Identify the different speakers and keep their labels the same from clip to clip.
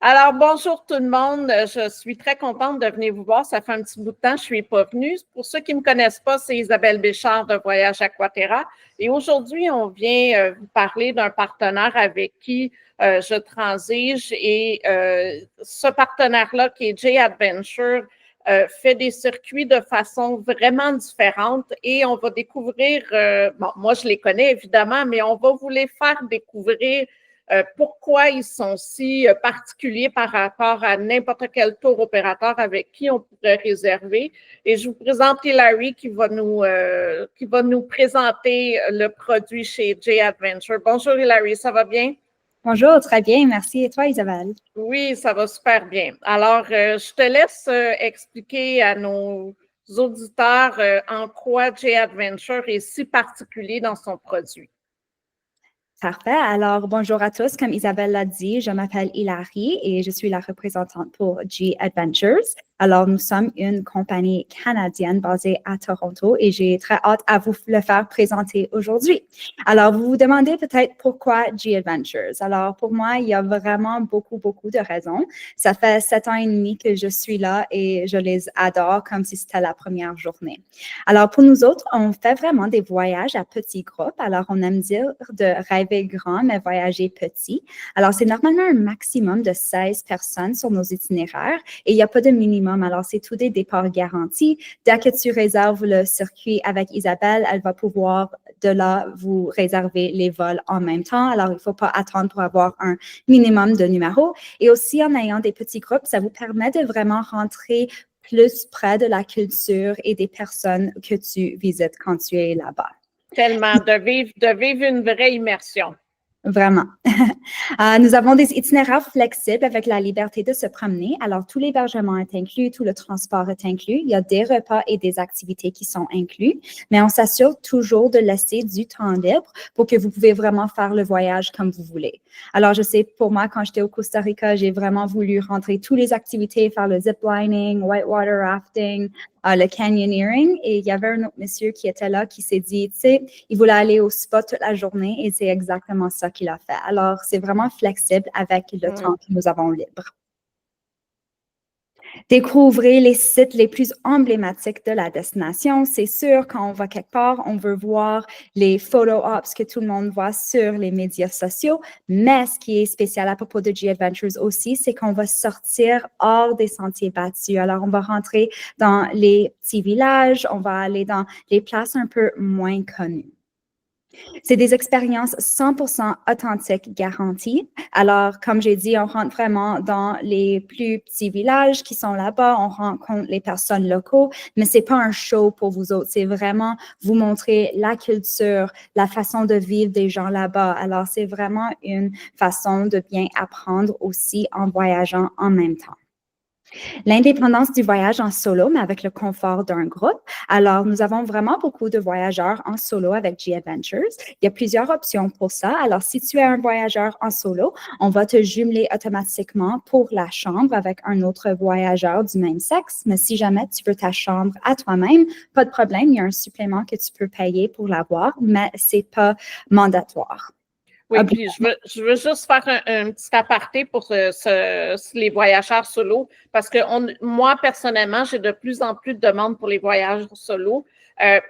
Speaker 1: Alors, bonjour tout le monde. Je suis très contente de venir vous voir. Ça fait un petit bout de temps que je ne suis pas venue. Pour ceux qui ne me connaissent pas, c'est Isabelle Béchard de Voyage Aquaterra. Et aujourd'hui, on vient vous parler d'un partenaire avec qui je transige. Et ce partenaire-là, qui est J Adventure, fait des circuits de façon vraiment différente. Et on va découvrir, bon, moi je les connais évidemment, mais on va vous les faire découvrir pourquoi ils sont si particuliers par rapport à n'importe quel tour opérateur avec qui on pourrait réserver. Et je vous présente Hilary qui va nous présenter le produit chez J Adventure. Bonjour Hilary, ça va bien?
Speaker 2: Bonjour, très bien, merci. Et toi, Isabelle?
Speaker 1: Oui, ça va super bien. Alors, je te laisse expliquer à nos auditeurs en quoi J Adventure est si particulier dans son produit.
Speaker 2: Parfait. Alors, bonjour à tous. Comme Isabelle l'a dit, je m'appelle Hilary et je suis la représentante pour J Adventures. Alors, nous sommes une compagnie canadienne basée à Toronto et j'ai très hâte à vous le faire présenter aujourd'hui. Alors, vous vous demandez peut-être pourquoi J Adventures. Alors, pour moi, il y a vraiment beaucoup de raisons. Ça fait 7 ans et demi que je suis là et je les adore comme si c'était la première journée. Alors, pour nous autres, on fait vraiment des voyages à petits groupes. Alors, on aime dire de rêver grand, mais voyager petit. Alors, c'est normalement un maximum de 16 personnes sur nos itinéraires et il n'y a pas de minimum. Alors, c'est tout des départs garantis. Dès que tu réserves le circuit avec Isabelle, elle va pouvoir de là vous réserver les vols en même temps. Alors, il ne faut pas attendre pour avoir un minimum de numéros. Et aussi, en ayant des petits groupes, ça vous permet de vraiment rentrer plus près de la culture et des personnes que tu visites quand tu es là-bas.
Speaker 1: Tellement, de vivre une vraie immersion.
Speaker 2: Vraiment. Nous avons des itinéraires flexibles avec la liberté de se promener. Alors, tout l'hébergement est inclus, tout le transport est inclus. Il y a des repas et des activités qui sont inclus, mais on s'assure toujours de laisser du temps libre pour que vous pouvez vraiment faire le voyage comme vous voulez. Alors, je sais, pour moi, quand j'étais au Costa Rica, j'ai vraiment voulu rentrer toutes les activités, faire le ziplining, whitewater rafting, le canyoneering. Et il y avait un autre monsieur qui était là qui s'est dit, tu sais, il voulait aller au spa toute la journée et c'est exactement ça qu'il a fait. Alors, c'est vraiment flexible avec le temps que nous avons libre. Découvrez les sites les plus emblématiques de la destination. C'est sûr, quand on va quelque part, on veut voir les photo ops que tout le monde voit sur les médias sociaux. Mais ce qui est spécial à propos de J Adventures aussi, c'est qu'on va sortir hors des sentiers battus. Alors, on va rentrer dans les petits villages, on va aller dans les places un peu moins connues. C'est des expériences 100% authentiques garanties. Alors, comme j'ai dit, on rentre vraiment dans les plus petits villages qui sont là-bas, on rencontre les personnes locaux, mais c'est pas un show pour vous autres. C'est vraiment vous montrer la culture, la façon de vivre des gens là-bas. Alors, c'est vraiment une façon de bien apprendre aussi en voyageant en même temps. L'indépendance du voyage en solo, mais avec le confort d'un groupe. Alors, nous avons vraiment beaucoup de voyageurs en solo avec J Adventures. Il y a plusieurs options pour ça. Alors, si tu es un voyageur en solo, on va te jumeler automatiquement pour la chambre avec un autre voyageur du même sexe. Mais si jamais tu veux ta chambre à toi-même, pas de problème. Il y a un supplément que tu peux payer pour l'avoir, mais c'est pas mandatoire.
Speaker 1: Oui, puis je veux juste faire un petit aparté pour les voyageurs solo, parce que moi, personnellement, j'ai de plus en plus de demandes pour les voyages solo.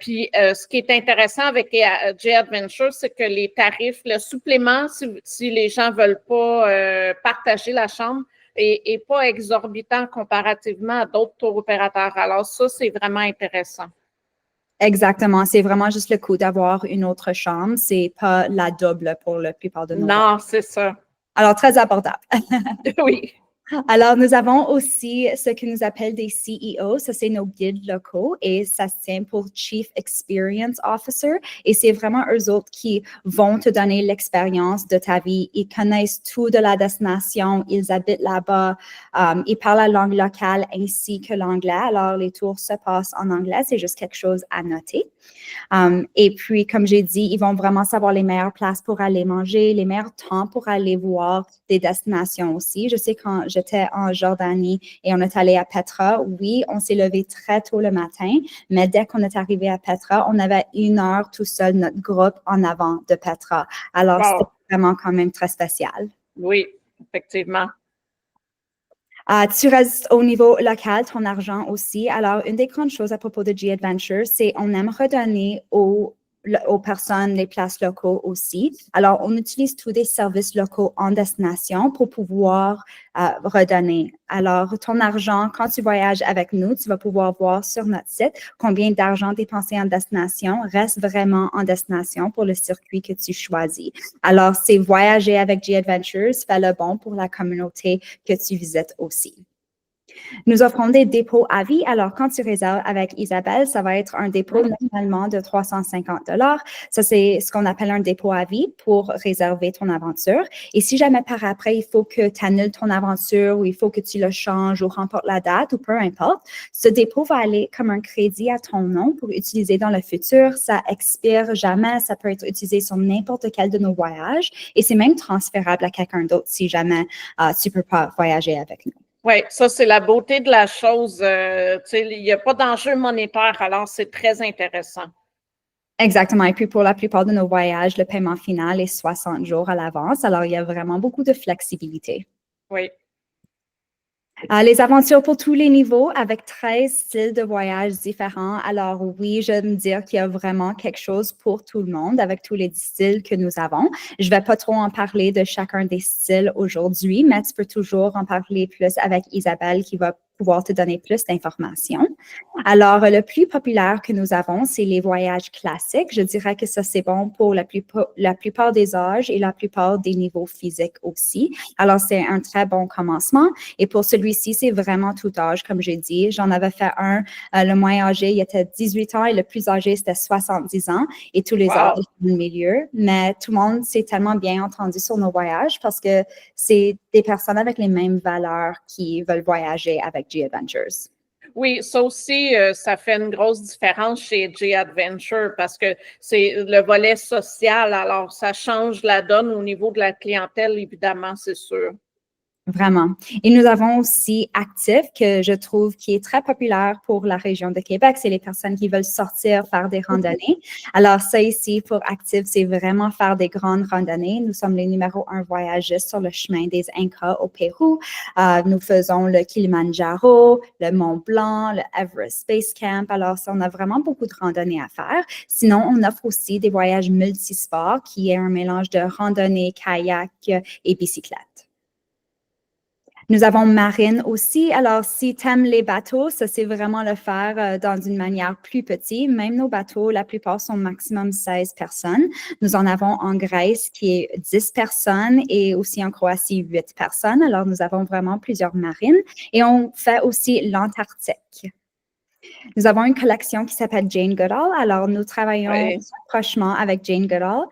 Speaker 1: Puis, ce qui est intéressant avec J Adventure, c'est que les tarifs, le supplément, si les gens ne veulent pas partager la chambre, est pas exorbitant comparativement à d'autres tour opérateurs. Alors, ça, c'est vraiment intéressant.
Speaker 2: Exactement. C'est vraiment juste le coût d'avoir une autre chambre. C'est pas la double pour la plupart de nos voyages.
Speaker 1: Non, c'est ça.
Speaker 2: Alors, très abordable.
Speaker 1: Oui.
Speaker 2: Alors, nous avons aussi ce que nous appelle des CEO. Ça, c'est nos guides locaux et ça se tient pour Chief Experience Officer. Et c'est vraiment eux autres qui vont te donner l'expérience de ta vie. Ils connaissent tout de la destination. Ils habitent là-bas. Ils parlent la langue locale ainsi que l'anglais. Alors, les tours se passent en anglais. C'est juste quelque chose à noter. Et puis, comme j'ai dit, ils vont vraiment savoir les meilleures places pour aller manger, les meilleurs temps pour aller voir des destinations aussi. Je sais quand j'étais en Jordanie et on est allé à Petra, oui, on s'est levé très tôt le matin, mais dès qu'on est arrivé à Petra, on avait 1 heure tout seul, notre groupe en avant de Petra. Alors, c'était vraiment quand même très spécial.
Speaker 1: Oui, effectivement.
Speaker 2: Tu restes au niveau local, ton argent aussi. Alors, une des grandes choses à propos de G-Adventure, c'est on aime redonner aux personnes, les places locaux aussi. Alors, on utilise tous des services locaux en destination pour pouvoir redonner. Alors, ton argent, quand tu voyages avec nous, tu vas pouvoir voir sur notre site combien d'argent dépensé en destination reste vraiment en destination pour le circuit que tu choisis. Alors, c'est voyager avec G-Adventures, fait le bon pour la communauté que tu visites aussi. Nous offrons des dépôts à vie. Alors, quand tu réserves avec Isabelle, ça va être un dépôt normalement de 350 $. Ça, c'est ce qu'on appelle un dépôt à vie pour réserver ton aventure. Et si jamais par après, il faut que tu annules ton aventure ou il faut que tu le changes ou remportes la date ou peu importe, ce dépôt va aller comme un crédit à ton nom pour utiliser dans le futur. Ça expire jamais. Ça peut être utilisé sur n'importe quel de nos voyages et c'est même transférable à quelqu'un d'autre si jamais tu ne peux pas voyager avec nous.
Speaker 1: Oui, ça, c'est la beauté de la chose. Il n'y a pas d'enjeu monétaire, alors c'est très intéressant.
Speaker 2: Exactement. Et puis, pour la plupart de nos voyages, le paiement final est 60 jours à l'avance. Alors, il y a vraiment beaucoup de flexibilité.
Speaker 1: Oui.
Speaker 2: Les aventures pour tous les niveaux avec 13 styles de voyage différents. Alors oui, j'aime dire qu'il y a vraiment quelque chose pour tout le monde avec tous les styles que nous avons. Je ne vais pas trop en parler de chacun des styles aujourd'hui, mais tu peux toujours en parler plus avec Isabelle qui va pouvoir te donner plus d'informations. Alors, le plus populaire que nous avons, c'est les voyages classiques. Je dirais que ça, c'est bon pour la plupart des âges et la plupart des niveaux physiques aussi. Alors, c'est un très bon commencement. Et pour celui-ci, c'est vraiment tout âge, comme j'ai dit. J'en avais fait un, le moins âgé, il était 18 ans et le plus âgé, c'était 70 ans et tous les âges du milieu. Mais tout le monde s'est tellement bien entendu sur nos voyages parce que c'est des personnes avec les mêmes valeurs qui veulent voyager avec G-Adventures.
Speaker 1: Oui, ça aussi, ça fait une grosse différence chez G-Adventure parce que c'est le volet social. Alors, ça change la donne au niveau de la clientèle, évidemment, c'est sûr.
Speaker 2: Vraiment. Et nous avons aussi Actif, que je trouve qui est très populaire pour la région de Québec. C'est les personnes qui veulent sortir, faire des randonnées. Alors, ça ici, pour Actif, c'est vraiment faire des grandes randonnées. Nous sommes les numéro 1 voyagistes sur le chemin des Incas au Pérou. Nous faisons le Kilimanjaro, le Mont Blanc, le Everest Base Camp. Alors, ça, on a vraiment beaucoup de randonnées à faire. Sinon, on offre aussi des voyages multisports, qui est un mélange de randonnée, kayak et bicyclette. Nous avons Marine aussi. Alors, si tu aimes les bateaux, ça, c'est vraiment le faire dans une manière plus petite. Même nos bateaux, la plupart sont maximum 16 personnes. Nous en avons en Grèce qui est 10 personnes et aussi en Croatie 8 personnes. Alors, nous avons vraiment plusieurs marines. Et on fait aussi l'Antarctique. Nous avons une collection qui s'appelle Jane Goodall. Alors, nous travaillons prochement avec Jane Goodall.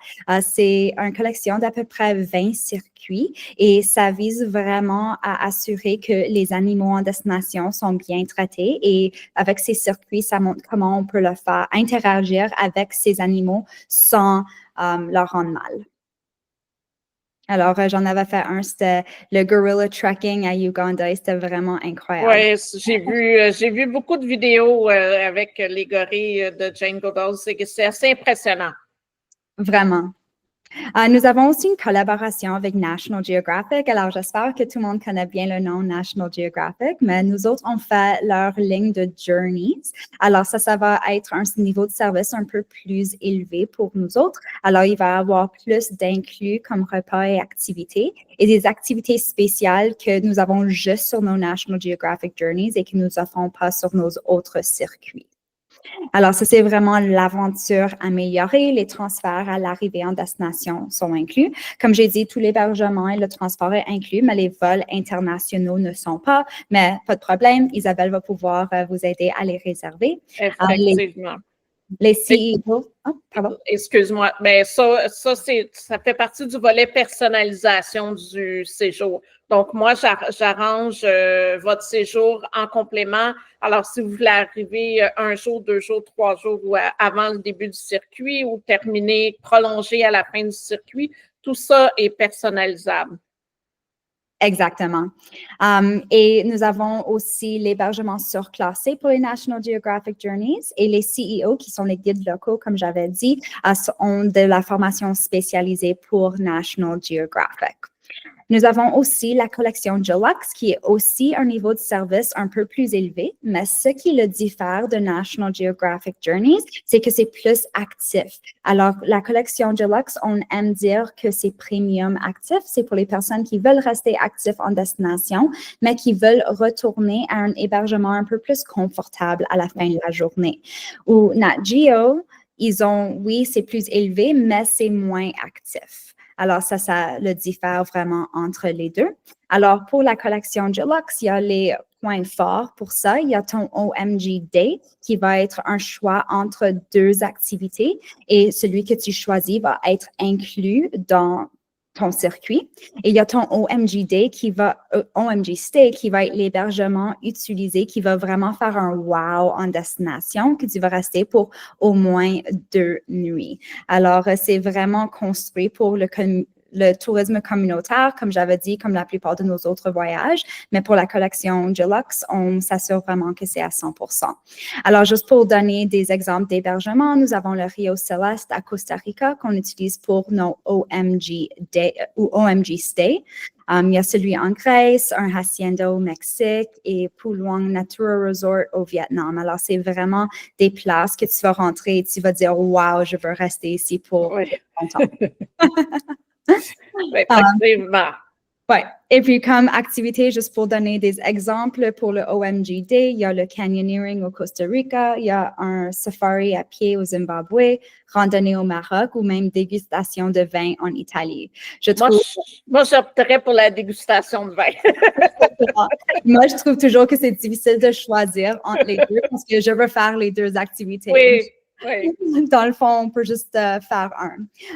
Speaker 2: C'est une collection d'à peu près 20 circuits et ça vise vraiment à assurer que les animaux en destination sont bien traités. Et avec ces circuits, ça montre comment on peut le faire interagir avec ces animaux sans leur rendre mal. Alors, j'en avais fait un, c'était le gorilla trekking à Uganda et c'était vraiment incroyable.
Speaker 1: Oui, j'ai vu beaucoup de vidéos avec les gorilles de Jane Goodall. C'est assez impressionnant.
Speaker 2: Vraiment. Nous avons aussi une collaboration avec National Geographic. Alors, j'espère que tout le monde connaît bien le nom National Geographic, mais nous autres, on fait leur ligne de Journeys. Alors, ça va être un niveau de service un peu plus élevé pour nous autres. Alors, il va y avoir plus d'inclus comme repas et activités et des activités spéciales que nous avons juste sur nos National Geographic Journeys et que nous n'offrons pas sur nos autres circuits. Alors, ça, c'est vraiment l'aventure améliorée. Les transferts à l'arrivée en destination sont inclus. Comme j'ai dit, tout l'hébergement et le transport est inclus, mais les vols internationaux ne sont pas. Mais pas de problème, Isabelle va pouvoir vous aider à les réserver.
Speaker 1: Effectivement.
Speaker 2: Les CEO. Pardon.
Speaker 1: Excuse-moi, mais ça fait partie du volet personnalisation du séjour. Donc, moi, j'arrange votre séjour en complément. Alors, si vous voulez arriver 1 jour, 2 jours, 3 jours ou avant le début du circuit ou terminer, prolonger à la fin du circuit, tout ça est personnalisable.
Speaker 2: Exactement. Et nous avons aussi l'hébergement surclassé pour les National Geographic Journeys et les CEO, qui sont les guides locaux, comme j'avais dit, ont de la formation spécialisée pour National Geographic. Nous avons aussi la collection Deluxe, qui est aussi un niveau de service un peu plus élevé, mais ce qui le diffère de National Geographic Journeys, c'est que c'est plus actif. Alors, la collection Deluxe, on aime dire que c'est premium actif. C'est pour les personnes qui veulent rester actifs en destination, mais qui veulent retourner à un hébergement un peu plus confortable à la fin de la journée. Ou Nat Geo, oui, c'est plus élevé, mais c'est moins actif. Alors, ça le diffère vraiment entre les deux. Alors, pour la collection Deluxe, il y a les points forts pour ça. Il y a ton OMG Day qui va être un choix entre deux activités et celui que tu choisis va être inclus dans ton circuit. Et il y a ton OMG Day OMG Stay qui va être l'hébergement utilisé, qui va vraiment faire un wow en destination, que tu vas rester pour au moins 2 nuits. Alors, c'est vraiment construit pour le tourisme communautaire, comme j'avais dit, comme la plupart de nos autres voyages, mais pour la collection Deluxe, on s'assure vraiment que c'est à 100%. Alors, juste pour donner des exemples d'hébergement, nous avons le Rio Celeste à Costa Rica qu'on utilise pour nos OMG Day ou OMG Stay. Il y a celui en Grèce, un Hacienda au Mexique et Puluang Natura Resort au Vietnam. Alors, c'est vraiment des places que tu vas rentrer et tu vas dire « Wow, je veux rester ici pour longtemps. »
Speaker 1: Effectivement.
Speaker 2: Oui. Et puis, comme activité, juste pour donner des exemples, pour le OMG Day, il y a le canyoneering au Costa Rica, il y a un safari à pied au Zimbabwe, randonnée au Maroc ou même dégustation de vin en Italie.
Speaker 1: Moi, j'opterais pour la dégustation de vin.
Speaker 2: Moi, je trouve toujours que c'est difficile de choisir entre les deux parce que je veux faire les deux activités.
Speaker 1: Oui.
Speaker 2: Dans le fond, on peut juste faire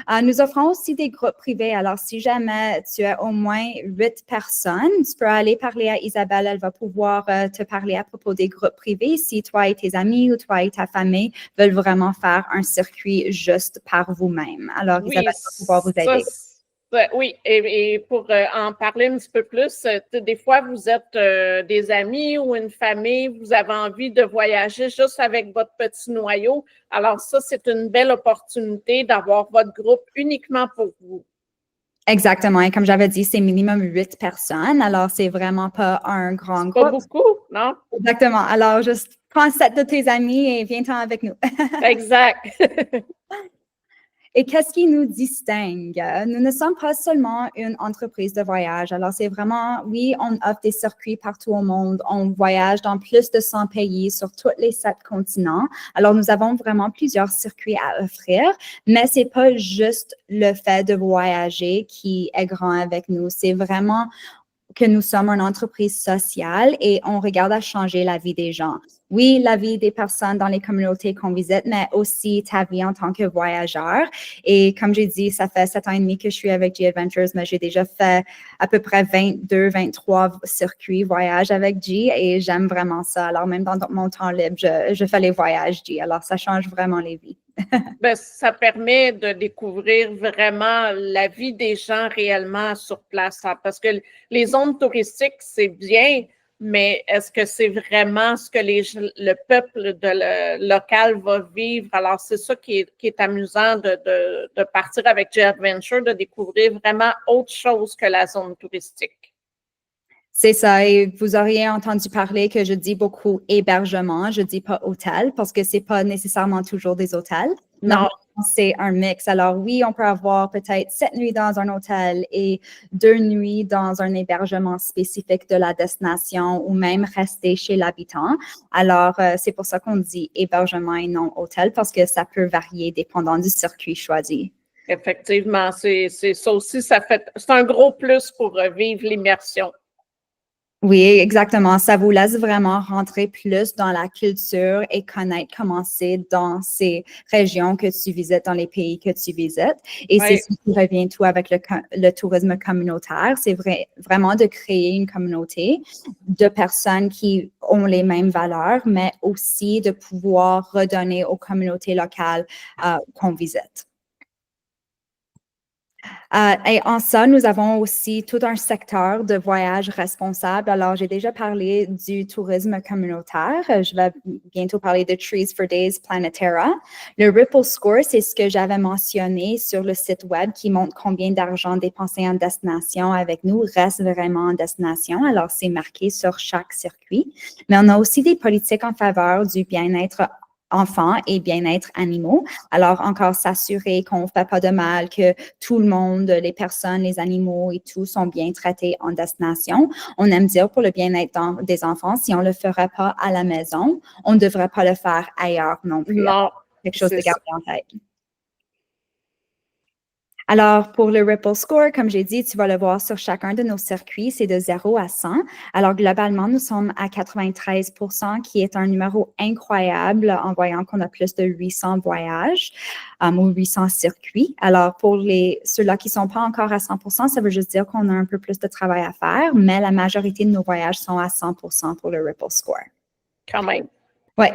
Speaker 2: un. Nous offrons aussi des groupes privés. Alors, si jamais tu as au moins 8 personnes, tu peux aller parler à Isabelle. Elle va pouvoir te parler à propos des groupes privés si toi et tes amis ou toi et ta famille veulent vraiment faire un circuit juste par vous-même. Alors, Isabelle va pouvoir vous aider.
Speaker 1: Oui, et pour en parler un petit peu plus, des fois, vous êtes des amis ou une famille, vous avez envie de voyager juste avec votre petit noyau. Alors ça, c'est une belle opportunité d'avoir votre groupe uniquement pour vous.
Speaker 2: Exactement. Et comme j'avais dit, c'est minimum 8 personnes. Alors, c'est vraiment pas un grand groupe.
Speaker 1: Pas beaucoup, non?
Speaker 2: Exactement. Alors, juste prends 7 de tes amis et viens-t'en avec nous.
Speaker 1: Exact.
Speaker 2: Et qu'est-ce qui nous distingue? Nous ne sommes pas seulement une entreprise de voyage. Alors, c'est vraiment, oui, on offre des circuits partout au monde. On voyage dans plus de 100 pays sur tous les 7 continents. Alors, nous avons vraiment plusieurs circuits à offrir, mais c'est pas juste le fait de voyager qui est grand avec nous. C'est vraiment que nous sommes une entreprise sociale et on regarde à changer la vie des gens. Oui, la vie des personnes dans les communautés qu'on visite, mais aussi ta vie en tant que voyageur. Et comme j'ai dit, ça fait 7 ans et demi que je suis avec G Adventures, mais j'ai déjà fait à peu près 22, 23 circuits voyages avec G et j'aime vraiment ça. Alors, même dans mon temps libre, je fais les voyages G. Alors, ça change vraiment les vies.
Speaker 1: Ben, ça permet de découvrir vraiment la vie des gens réellement sur place. Parce que les zones touristiques, c'est bien, mais est-ce que c'est vraiment ce que le peuple local va vivre? Alors, c'est ça qui est amusant de partir avec G Adventure, de découvrir vraiment autre chose que la zone touristique.
Speaker 2: C'est ça, et vous auriez entendu parler que je dis beaucoup hébergement, je dis pas hôtel parce que c'est pas nécessairement toujours des hôtels.
Speaker 1: Non.
Speaker 2: C'est un mix. Alors oui, on peut avoir peut-être 7 nuits dans un hôtel et 2 nuits dans un hébergement spécifique de la destination ou même rester chez l'habitant. Alors, c'est pour ça qu'on dit hébergement et non hôtel parce que ça peut varier dépendant du circuit choisi.
Speaker 1: Effectivement, c'est ça aussi, c'est un gros plus pour vivre l'immersion.
Speaker 2: Oui, exactement. Ça vous laisse vraiment rentrer plus dans la culture et connaître comment c'est dans ces régions que tu visites, dans les pays que tu visites. Et c'est ce qui revient tout avec le tourisme communautaire. C'est vraiment de créer une communauté de personnes qui ont les mêmes valeurs, mais aussi de pouvoir redonner aux communautés locales qu'on visite. Et en ça, nous avons aussi tout un secteur de voyage responsable. Alors, j'ai déjà parlé du tourisme communautaire. Je vais bientôt parler de Trees for Days Planetera. Le Ripple Score, c'est ce que j'avais mentionné sur le site web qui montre combien d'argent dépensé en destination avec nous reste vraiment en destination. Alors, c'est marqué sur chaque circuit. Mais on a aussi des politiques en faveur du bien-être enfants et bien-être animaux. Alors, encore s'assurer qu'on ne fait pas de mal, que tout le monde, les personnes, les animaux et tout sont bien traités en destination. On aime dire pour le bien-être des enfants, si on ne le ferait pas à la maison, on ne devrait pas le faire ailleurs non plus.
Speaker 1: Non,
Speaker 2: Quelque chose de
Speaker 1: c'est ça.
Speaker 2: garder en tête. Alors, pour le Ripple Score, comme j'ai dit, tu vas le voir sur chacun de nos circuits, c'est de 0 à 100. Alors, globalement, nous sommes à 93 qui est un numéro incroyable en voyant qu'on a plus de 800 voyages ou 800 circuits. Alors, pour ceux-là qui ne sont pas encore à 100 ça veut juste dire qu'on a un peu plus de travail à faire, mais la majorité de nos voyages sont à 100 pour le Ripple Score.
Speaker 1: Quand même.
Speaker 2: Oui,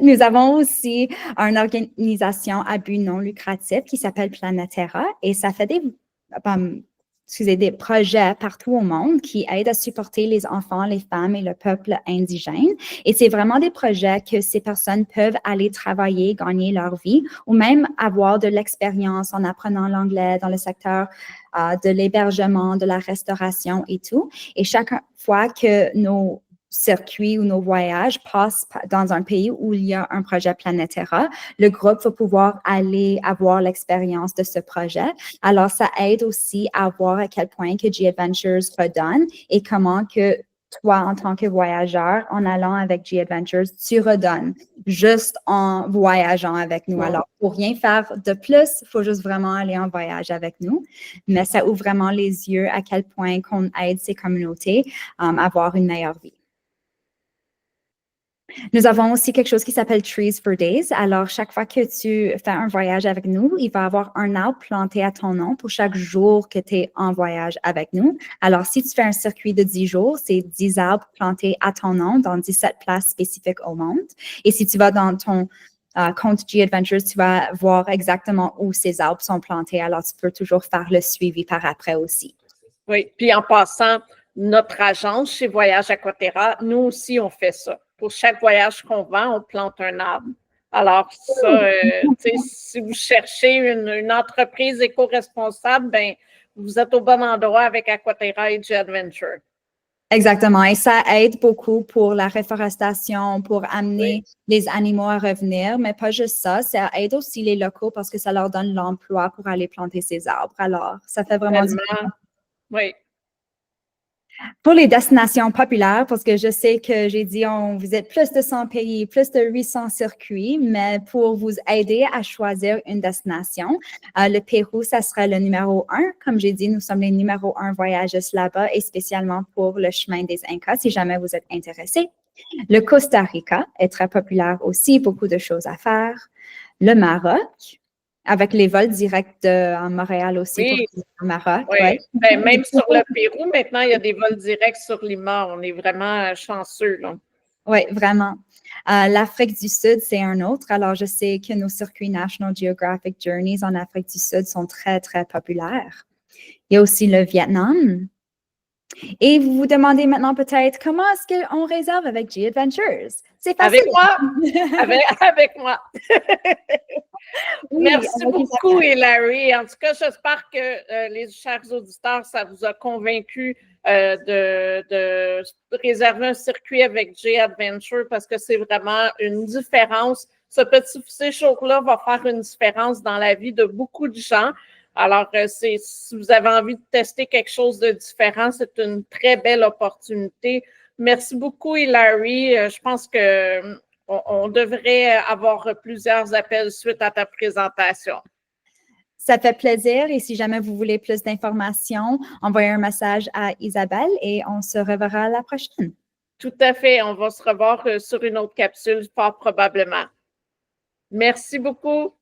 Speaker 2: nous avons aussi une organisation à but non lucratif qui s'appelle Planetera et ça fait des projets partout au monde qui aident à supporter les enfants, les femmes et le peuple indigène. Et c'est vraiment des projets que ces personnes peuvent aller travailler, gagner leur vie ou même avoir de l'expérience en apprenant l'anglais dans le secteur de l'hébergement, de la restauration et tout. Et chaque fois que nos circuits ou nos voyages passent dans un pays où il y a un projet Planetera, le groupe va pouvoir aller avoir l'expérience de ce projet. Alors, ça aide aussi à voir à quel point que G-Adventures redonne et comment que toi, en tant que voyageur, en allant avec G-Adventures, tu redonnes juste en voyageant avec nous. Alors, pour rien faire de plus, il faut juste vraiment aller en voyage avec nous. Mais ça ouvre vraiment les yeux à quel point qu'on aide ces communautés à avoir une meilleure vie. Nous avons aussi quelque chose qui s'appelle Trees for Days. Alors, chaque fois que tu fais un voyage avec nous, il va y avoir un arbre planté à ton nom pour chaque jour que tu es en voyage avec nous. Alors, si tu fais un circuit de 10 jours, c'est 10 arbres plantés à ton nom dans 17 places spécifiques au monde. Et si tu vas dans ton compte G-Adventures, tu vas voir exactement où ces arbres sont plantés. Alors, tu peux toujours faire le suivi par après aussi.
Speaker 1: Oui, puis en passant, notre agence chez Voyage Aquaterra, nous aussi, on fait ça. Pour chaque voyage qu'on vend, on plante un arbre. Alors, ça, si vous cherchez une entreprise éco-responsable, ben, vous êtes au bon endroit avec Aquaterra et G-Adventure.
Speaker 2: Exactement. Et ça aide beaucoup pour la réforestation, pour amener les animaux à revenir. Mais pas juste ça, ça aide aussi les locaux parce que ça leur donne l'emploi pour aller planter ces arbres. Alors, ça fait vraiment du bien.
Speaker 1: Oui.
Speaker 2: Pour les destinations populaires, parce que je sais que j'ai dit on visite plus de 100 pays, plus de 800 circuits, mais pour vous aider à choisir une destination, le Pérou, ça sera le numéro 1. Comme j'ai dit, nous sommes les numéro 1 voyagistes là-bas et spécialement pour le chemin des Incas, si jamais vous êtes intéressé. Le Costa Rica est très populaire aussi, beaucoup de choses à faire. Le Maroc, avec les vols directs à Montréal aussi pour le Maroc.
Speaker 1: Oui.
Speaker 2: Ouais.
Speaker 1: Ben, même sur le Pérou, maintenant, il y a des vols directs sur Lima. On est vraiment chanceux.
Speaker 2: Oui, vraiment. L'Afrique du Sud, c'est un autre. Alors, je sais que nos circuits National Geographic Journeys en Afrique du Sud sont très, très populaires. Il y a aussi le Vietnam. Et vous vous demandez maintenant peut-être comment est-ce qu'on réserve avec G-Adventures? C'est facile.
Speaker 1: Avec moi. avec moi. Oui, merci beaucoup, Hilary. En tout cas, j'espère que les chers auditeurs, ça vous a convaincu de réserver un circuit avec G-Adventure parce que c'est vraiment une différence. Ce petit séjour-là va faire une différence dans la vie de beaucoup de gens. Alors, si vous avez envie de tester quelque chose de différent, c'est une très belle opportunité. Merci beaucoup, Hilary. Je pense que on devrait avoir plusieurs appels suite à ta présentation.
Speaker 2: Ça fait plaisir et si jamais vous voulez plus d'informations, envoyez un message à Isabelle et on se reverra la prochaine.
Speaker 1: Tout à fait. On va se revoir sur une autre capsule, fort probablement. Merci beaucoup.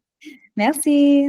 Speaker 2: Merci.